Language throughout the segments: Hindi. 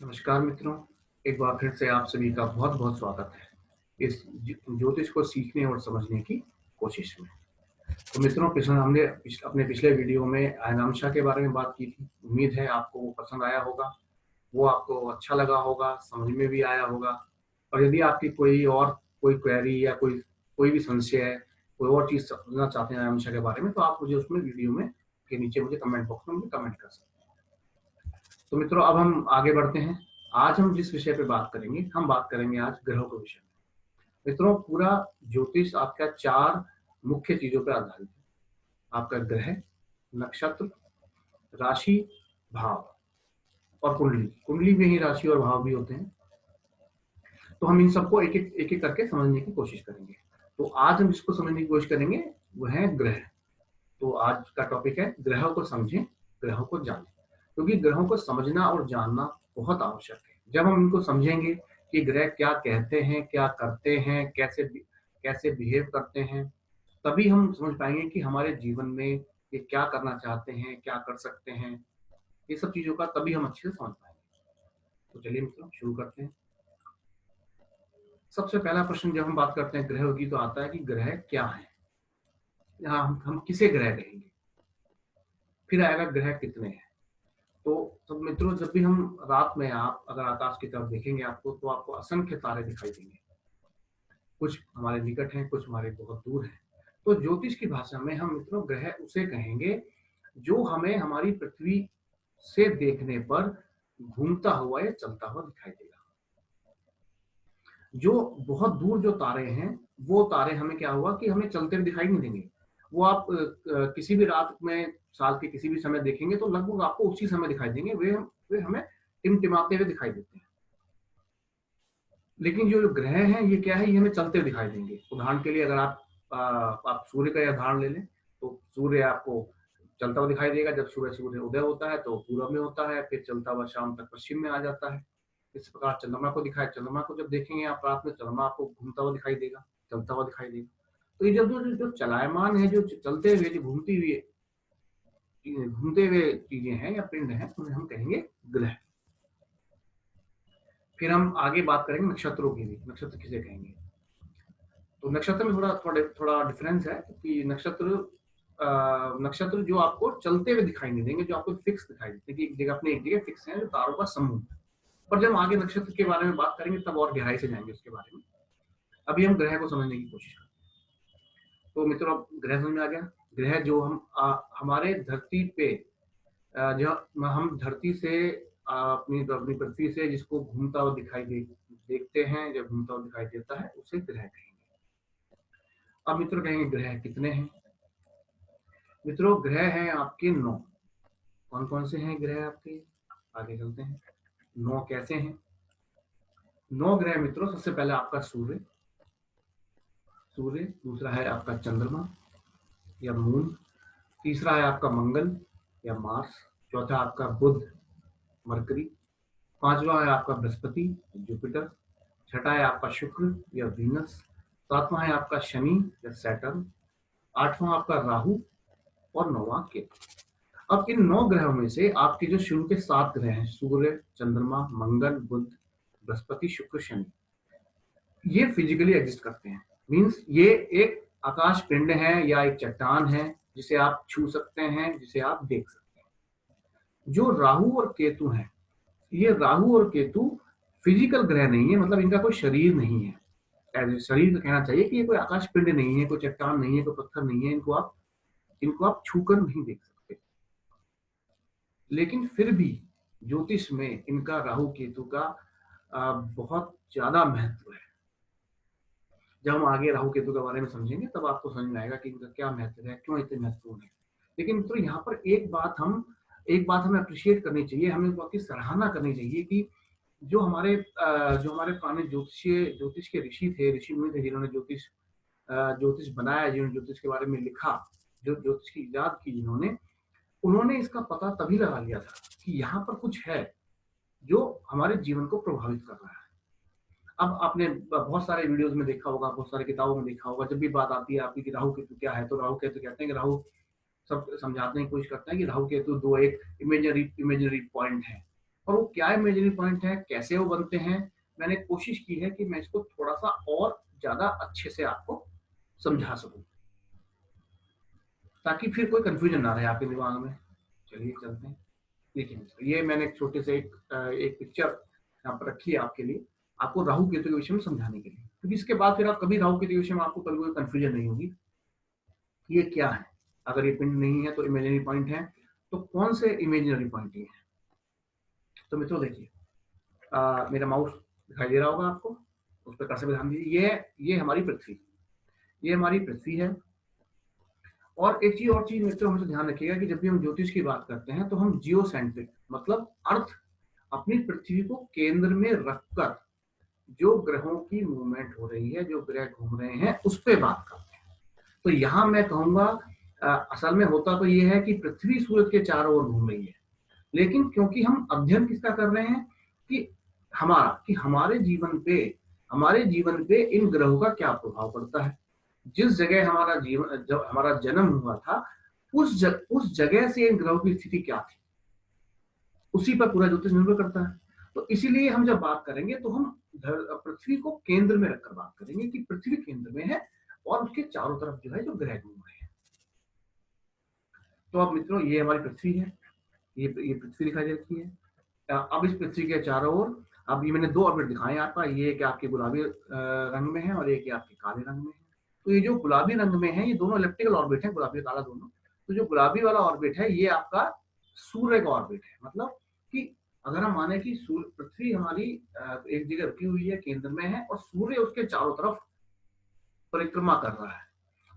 नमस्कार मित्रों, एक बार फिर से आप सभी का बहुत बहुत स्वागत है इस ज्योतिष को सीखने और समझने की कोशिश में। तो मित्रों, हमने अपने पिछले वीडियो में आयनांशा के बारे में बात की थी। उम्मीद है आपको वो पसंद आया होगा, वो आपको अच्छा लगा होगा, समझ में भी आया होगा। और यदि आपकी कोई क्वेरी या कोई कोई भी संशय है, कोई और चीज समझना चाहते हैं आयनांशा के बारे में, तो आप मुझे उसमें वीडियो में के नीचे मुझे कमेंट बॉक्स में मुझे कमेंट कर सकते हैं। तो मित्रों, अब हम आगे बढ़ते हैं। आज हम जिस विषय पे बात करेंगे, हम बात करेंगे आज ग्रहों के विषय में। मित्रों, पूरा ज्योतिष आपका 4 मुख्य चीजों पर आधारित है। आपका ग्रह, नक्षत्र, राशि, भाव और कुंडली। कुंडली में ही राशि और भाव भी होते हैं। तो हम इन सबको एक एक करके समझने की कोशिश करेंगे। तो आज हम जिसको समझने की कोशिश करेंगे वो है ग्रह। तो आज का टॉपिक है ग्रहों को समझें, ग्रहों को जानें। क्योंकि ग्रहों को समझना और जानना बहुत आवश्यक है। जब हम इनको समझेंगे कि ग्रह क्या कहते हैं, क्या करते हैं, कैसे बिहेव करते हैं, तभी हम समझ पाएंगे कि हमारे जीवन में ये क्या करना चाहते हैं, क्या कर सकते हैं। ये सब चीजों का तभी हम अच्छे से समझ पाएंगे। तो चलिए मित्रों, शुरू करते हैं। सबसे पहला प्रश्न जब हम बात करते हैं ग्रहों की, तो आता है कि ग्रह क्या है। यहाँ हम किसे ग्रह कहेंगे, फिर आएगा ग्रह कितने हैं। तो मित्रों, जब भी हम रात में आप अगर आकाश की तरफ देखेंगे आपको, तो आपको असंख्य तारे दिखाई देंगे। कुछ हमारे निकट हैं, कुछ हमारे बहुत दूर हैं। तो ज्योतिष की भाषा में हम मित्रों ग्रह उसे कहेंगे जो हमें हमारी पृथ्वी से देखने पर घूमता हुआ या चलता हुआ दिखाई देगा। जो बहुत दूर जो तारे हैं, वो तारे हमें क्या हुआ कि हमें चलते हुए दिखाई नहीं देंगे। वो आप किसी भी रात में साल के किसी भी समय देखेंगे तो लगभग आपको उसी समय दिखाई देंगे। वे हमें टिमटिमाते हुए दिखाई देते हैं। लेकिन जो ग्रह हैं ये क्या है, ये हमें चलते हुए दिखाई देंगे। उदाहरण के लिए अगर आप सूर्य का उदाहरण ले लें, तो सूर्य आपको चलता हुआ दिखाई देगा। जब सूर्य उदय होता है तो पूर्व में होता है, फिर चलता हुआ शाम तक पश्चिम में आ जाता है। इस प्रकार चंद्रमा को जब देखेंगे आप रात में, चंद्रमा आपको घूमता हुआ दिखाई देगा, चलता हुआ दिखाई देगा। तो ये जब जो चलायमान है, जो चलते हुए, जो घूमते हुए चीजें हैं या पिंड हैं, उन्हें हम कहेंगे ग्रह। फिर हम आगे बात करेंगे नक्षत्रों की भी। नक्षत्र किसे कहेंगे, तो नक्षत्र में थोड़ा डिफरेंस है कि नक्षत्र जो आपको चलते हुए दिखाई नहीं देंगे, जो आपको फिक्स दिखाई देते हैं कि एक जगह फिक्स है, जो तारों का समूह। पर जब हम आगे नक्षत्र के बारे में बात करेंगे तब और गहराई से जाएंगे उसके बारे में। अभी हम ग्रह को समझने की कोशिश करते हैं। तो मित्रों, अब ग्रह समझ में आ गया। ग्रह जो हमारे धरती पे, जो हम धरती से अपनी पृथ्वी से जिसको घूमता हुआ देखते हैं, जब घूमता हुआ दिखाई देता है, उसे ग्रह कहेंगे। अब मित्रों कहेंगे ग्रह कितने हैं। मित्रों, ग्रह हैं आपके 9। कौन कौन से हैं ग्रह आपके, आगे चलते हैं। 9 कैसे हैं। 9 ग्रह मित्रों, सबसे पहले आपका सूर्य, दूसरा है आपका चंद्रमा या मून, तीसरा है आपका मंगल या मार्स, चौथा आपका बुध, मरकरी, पांचवा है आपका बृहस्पति, जुपिटर, छठा है आपका शुक्र या वीनस, सातवां है आपका शनि या सैटर्न, आठवां आपका राहु और 9वां केतु। अब इन 9 ग्रहों में से आपके जो शुरू के 7 ग्रह हैं, सूर्य, चंद्रमा, मंगल, बुध, बृहस्पति, शुक्र, शनि, ये फिजिकली एग्जिस्ट करते हैं। मींस ये एक आकाश पिंड है या एक चट्टान है जिसे आप छू सकते हैं, जिसे आप देख सकते हैं। जो राहु और केतु हैं, ये राहु और केतु फिजिकल ग्रह नहीं है, मतलब इनका कोई शरीर नहीं है। शरीर तो कहना चाहिए कि ये कोई आकाश पिंड नहीं है, कोई चट्टान नहीं है, कोई पत्थर नहीं है। इनको आप छूकर नहीं देख सकते। लेकिन फिर भी ज्योतिष में इनका, राहु केतु का बहुत ज्यादा महत्व है। जब हम आगे राहु केतु के बारे में समझेंगे तब आपको समझ में आएगा कि इनका क्या महत्व है, क्यों इतने महत्वपूर्ण है। लेकिन तो यहाँ पर एक बात हमें अप्रिशिएट करनी चाहिए, हमें इस बात की सराहना करनी चाहिए कि जो हमारे पुराने ज्योतिष के ऋषि मुनि थे, जिन्होंने ज्योतिष बनाया, जिन्होंने ज्योतिष के बारे में लिखा, जो ज्योतिष की इजाद की जिन्होंने, उन्होंने इसका पता तभी लगा लिया था कि यहाँ पर कुछ है जो हमारे जीवन को प्रभावित कर रहा है। अब आपने बहुत सारे वीडियोस में देखा होगा, बहुत सारे किताबों में देखा होगा, जब भी बात आती है आपकी कि राहु केतु क्या है, तो राहु केतु कहते हैं कि राहु, सब समझाने की कोशिश करते हैं कि राहु केतु दो एक इमेजनरी पॉइंट है। और वो क्या इमेजिनरी पॉइंट है, कैसे वो बनते हैं, मैंने कोशिश की है कि मैं इसको थोड़ा सा और ज्यादा अच्छे से आपको समझा सकूं, ताकि फिर कोई कंफ्यूजन ना रहे आपके दिमाग में। चलिए चलते हैं। देखिए ये मैंने एक छोटे से एक पिक्चर यहाँ पर रखी है आपके लिए, आपको राहु केतु के विषय में समझाने के लिए, क्योंकि इसके बाद फिर आप कभी राहु केतु के विषय में आपको कभी कोई कंफ्यूजन नहीं होगी कि ये क्या है। अगर ये पिंड नहीं है तो इमेजिनरी पॉइंट है, तो कौन से इमेजिनरी पॉइंट ये है। तो मित्रों देखिए, मेरा माउस दिखाई दे रहा होगा आपको, उस पर कैसे ध्यान दीजिए। ये हमारी पृथ्वी, ये हमारी पृथ्वी है। और एक चीज और चीज मित्रों हमेशा ध्यान रखिएगा कि जब भी हम ज्योतिष की बात करते हैं तो हम जियो सेंट्रिक, मतलब अर्थ, अपनी पृथ्वी को केंद्र में रखकर जो ग्रहों की मूवमेंट हो रही है, जो ग्रह घूम रहे हैं, उस पर बात करते हैं। तो यहां मैं कहूंगा असल में होता तो ये है कि पृथ्वी सूरज के चारों ओर घूम रही है, लेकिन क्योंकि हम अध्ययन किसका कर रहे हैं कि हमारे जीवन पे इन ग्रहों का क्या प्रभाव पड़ता है। जिस जगह हमारा जीवन, जब हमारा जन्म हुआ था, उस जगह से इन ग्रहों की स्थिति क्या थी, उसी पर पूरा ज्योतिष निर्भर करता है। तो इसीलिए हम जब बात करेंगे तो हम पृथ्वी को केंद्र में रखकर बात करेंगे कि पृथ्वी केंद्र में है और उसके चारों तरफ जो है जो ग्रह घूम रहे हैं। तो अब मित्रों ये हमारी पृथ्वी है, ये पृथ्वी दिखाई दे रही है। अब इस पृथ्वी के चारों ओर, अब ये मैंने दो ऑर्बिट दिखाए आपका, ये कि आपके गुलाबी रंग में है और एक आपके काले रंग में है। तो ये जो गुलाबी रंग में है ये दोनों इलेप्टिकल ऑर्बिट है, गुलाबी काला दोनों। तो जो गुलाबी वाला ऑर्बिट है ये आपका सूर्य का ऑर्बिट है। मतलब कि अगर हम माने कि पृथ्वी हमारी एक जगह रुकी हुई है, केंद्र में है, और सूर्य उसके चारों तरफ परिक्रमा कर रहा है।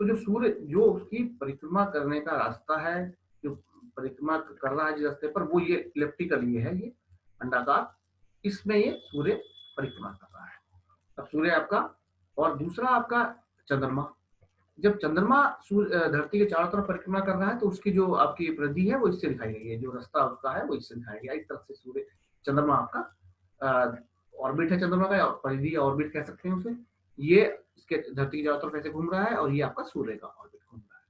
तो जो सूर्य, जो उसकी परिक्रमा करने का रास्ता है, जो परिक्रमा कर रहा है जिस रास्ते पर, वो ये इलेप्टिकल ये है, ये अंडाकार, इसमें ये सूर्य परिक्रमा कर रहा है। अब सूर्य आपका, और दूसरा आपका चंद्रमा। जब चंद्रमा धरती के चारों तरफ परिक्रमा कर रहा है तो उसकी जो आपकी परिधि है वो इससे दिखाई गई है, जो रास्ता उसका है वो इससे दिखाया गया। इस तरफ से सूर्य, चंद्रमा आपका ऑर्बिट है, चंद्रमा का परिधि ऑर्बिट कह सकते हैं उसे। ये इसके धरती के चारों तरफ ऐसे घूम रहा है और ये आपका सूर्य का ऑर्बिट घूम रहा है।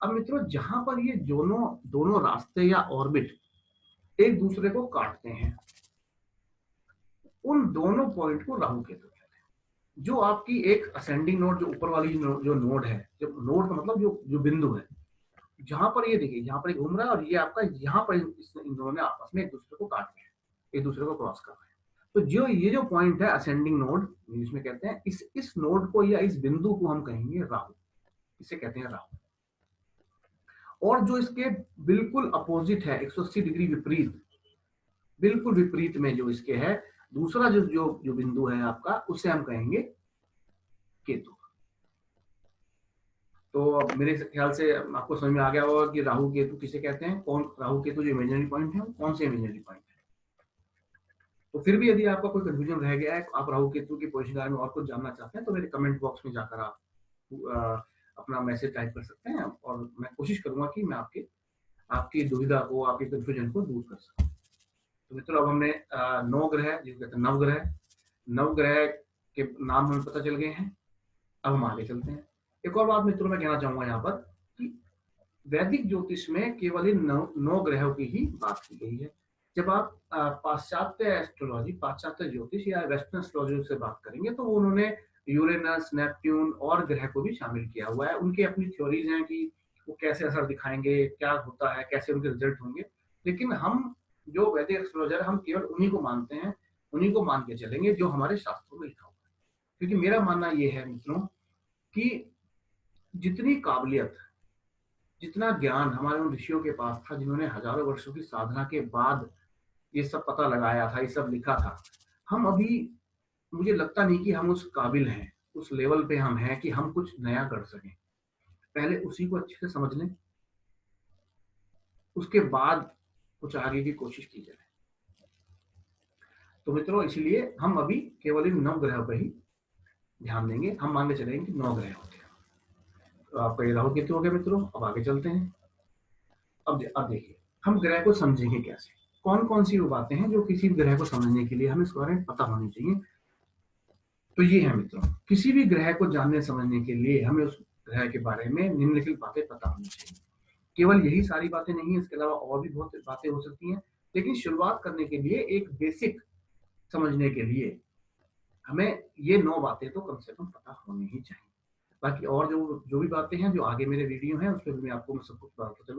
अब मित्रों जहां पर ये दोनों रास्ते या ऑर्बिट एक दूसरे को काटते हैं, उन दोनों पॉइंट को राहु केतु कहते हैं। जो आपकी एक असेंडिंग नोड, जो ऊपर वाली जो नोड है, जो नोड का मतलब जो बिंदु है, जहां पर ये देखिए, यहाँ पर घूम रहा है और ये आपका यहाँ पर इन दोनों ने आपस में एक दूसरे को काट लिया, एक दूसरे को क्रॉस कर रहे हैं। तो ये जो पॉइंट है असेंडिंग नोड, जिसमें कहते हैं इस नोड को या इस बिंदु को हम कहेंगे राहु, इसे कहते हैं राहु। और जो इसके बिल्कुल अपोजिट है, 180 डिग्री विपरीत, बिल्कुल विपरीत में जो इसके है दूसरा जो बिंदु है आपका, उसे हम कहेंगे केतु। तो मेरे ख्याल से आपको समझ में आ गया होगा कि राहु केतु किसे कहते हैं, कौन राहु केतु जो इमेजिनरी पॉइंट है, कौन से इमेजिनरी पॉइंट है। तो फिर भी यदि आपका कोई कंफ्यूजन रह गया है, आप राहु केतु की पोजीशन के बारे में और कुछ जानना चाहते हैं, तो मेरे कमेंट बॉक्स में जाकर आप अपना मैसेज टाइप कर सकते हैं, और मैं कोशिश करूंगा कि मैं आपकी दुविधा को, आपकी कंफ्यूजन को दूर कर सकूं। तो मित्रों अब हमने 9 ग्रह, जिसे कहते हैं नवग्रह के नाम हमें पता चल गए हैं। अब हम आगे चलते हैं। एक और बात मित्रों मैं कहना चाहूंगा यहाँ पर कि वैदिक ज्योतिष में केवल इन 9 ग्रहों की ही बात की गई है। जब आप पाश्चात्य एस्ट्रोलॉजी, पाश्चात्य ज्योतिष या वेस्टर्न एस्ट्रोलॉजी से बात करेंगे तो उन्होंने यूरेनस, नेपट्यून और ग्रह को भी शामिल किया हुआ है। उनकी अपनी थ्योरीज हैं कि वो कैसे असर दिखाएंगे, क्या होता है, कैसे उनके रिजल्ट होंगे। लेकिन हम जो वैदिक एस्ट्रोलॉजर, हम केवल उन्हीं को मानते हैं, उन्हीं को मान के चलेंगे जो हमारे शास्त्रों में लिखा हुआ है। क्योंकि मेरा मानना यह है मित्रों कि जितनी काबिलियत, जितना ज्ञान हमारे उन ऋषियों के पास था, जिन्होंने हजारों वर्षों की साधना के बाद ये सब पता लगाया था, ये सब लिखा था, हम अभी, मुझे लगता नहीं कि हम उस काबिल हैं, उस लेवल पे हम हैं कि हम कुछ नया कर सकें। पहले उसी को अच्छे से समझ लें, उसके बाद कुछ आगे की कोशिश की जाए। तो मित्रों इसलिए हम अभी केवल इन 9 ग्रहों पर ही ध्यान देंगे। हम मान के चलेंगे कि 9 ग्रह होते हैं। तो आपका ये राहु केतु हो गया मित्रों। अब आगे चलते हैं। अब देखिए हम ग्रह को समझेंगे कैसे, कौन कौन सी वो बातें हैं जो किसी ग्रह को समझने के लिए हमें इस बारे में पता होनी चाहिए। तो ये है मित्रों, किसी भी ग्रह को जानने समझने के लिए हमें उस ग्रह के बारे में निम्नलिखित बातें पता होनी चाहिए। केवल यही सारी बातें नहीं है, इसके अलावा और भी बहुत बातें हो सकती हैं, लेकिन शुरुआत करने के लिए एक बेसिक समझने के लिए हमें ये 9 बातें तो कम से कम पता होनी ही चाहिए। बाकी और जो भी बातें हैं, जो आगे मेरे वीडियो हैं, उसपे भी मैं आपको सब कुछ बताता चलूँगा।